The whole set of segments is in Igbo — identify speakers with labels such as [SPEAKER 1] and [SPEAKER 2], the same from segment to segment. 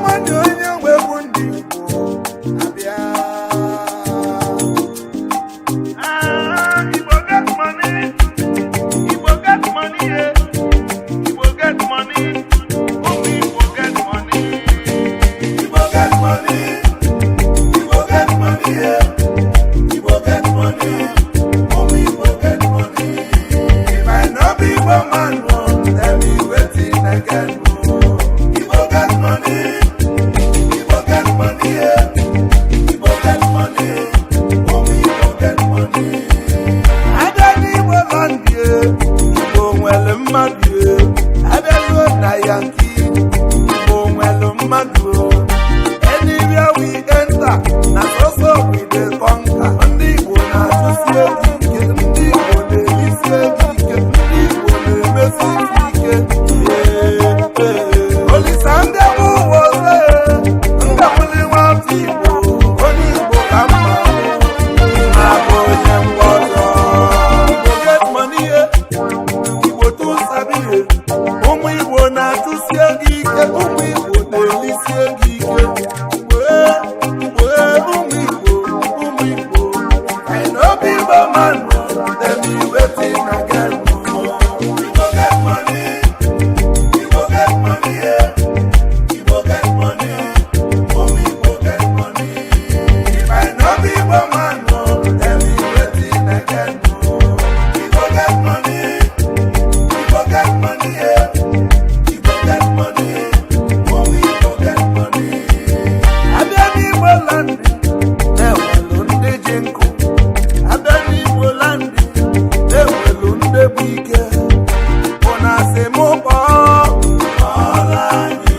[SPEAKER 1] Harmony onye nwe bụ ndị Igbo abịa.
[SPEAKER 2] Igbo get money. Igbo get money, yeah. Igbo get money. Oh, Igbo get money.
[SPEAKER 1] Igbo get money. Igbo get money, yeah. Igbo get money. Oh, Igbo get money. If I no be Igbo man, tell me wetin again. Igbo get money. Igbo get money, yeah. Igbo get money. Oh, Igbo get money. Ada n'Igbo land, yeah. Igbo nwere mmadụ, yeah. Abịaruo na Yankee, Igbo nwere mmadụ. Anywhere we enter, na so we dey conquer. Ndị Igbo na-atụsi ego ike, ndị Igbo na-elisi ego ike, ndị Igbo na-emesi ike. Olisa ndị bụ ụwa ọzọ, ngabuli nwata Igbo, onye Igbo ka mma, na-abụ onye mba ọzọ. Igbo get money, Igbo too sabi, ụmụ Igbo na-atụsi ego ike, ụmụ Igbo na-elisi ego ike. Man, tell me wetin again. Igbo get money. Igbo get money, yeah. Igbo get money. Oh, Igbo get money. If I no be Igbo man, tell me wetin again. Igbo get money. Igbo get money, yeah. Igbo get money. Oh, Igbo get money. Abịa n'Igbo land, na-enwelu ndị ji nkụ. Abịa n'Igbo land, na-enwelu ndị bụ ike. Ụna asị mụ kpọọla anyị.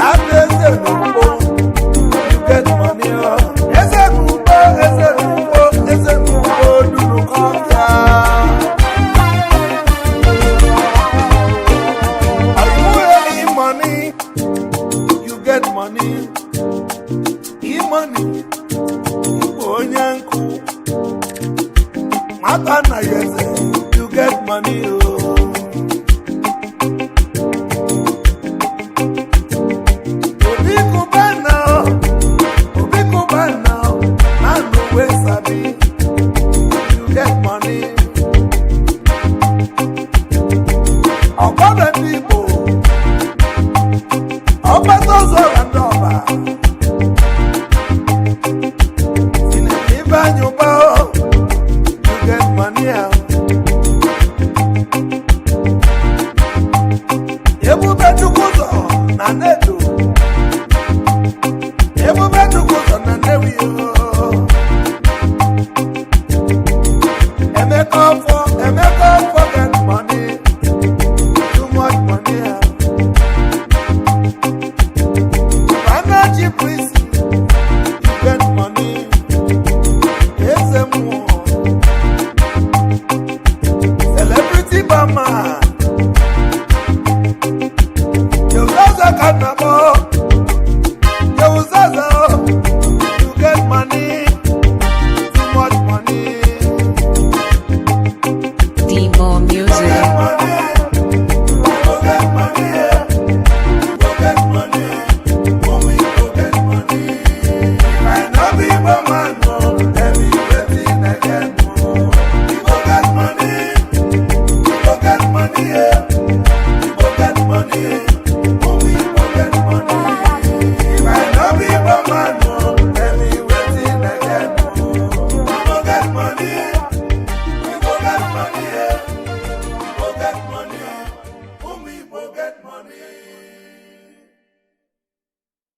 [SPEAKER 1] Abịa eze n'ugbo, you get money, eze n'ugbo, eze n'ugbo, eze n'ugbo duru kọfịa. Money, you get money. E-money, Igbo onye nkụ. Nwata na yeze, you get money, oh. Obi Kubana, Obi Kubana, man no wey sabi, you get money. Ọgbọdọ ndị Igbo. Ọba tọzọ na ndị ọba. Si na ibe anyị ụba, you get money ahụ. Ebube Chukwu ụzọ na Nnedo. Ebube Chukwu ụzọ na Nnewi. Emeka ọfọ get money. Too much money ahụ. Please, you get money. Yes, celebrity Bama. You guys are Kanabo. You get money. Too much money.
[SPEAKER 3] Demo music.
[SPEAKER 1] Man, tell me wetin again. Igbo get money, Igbo get money, yeah.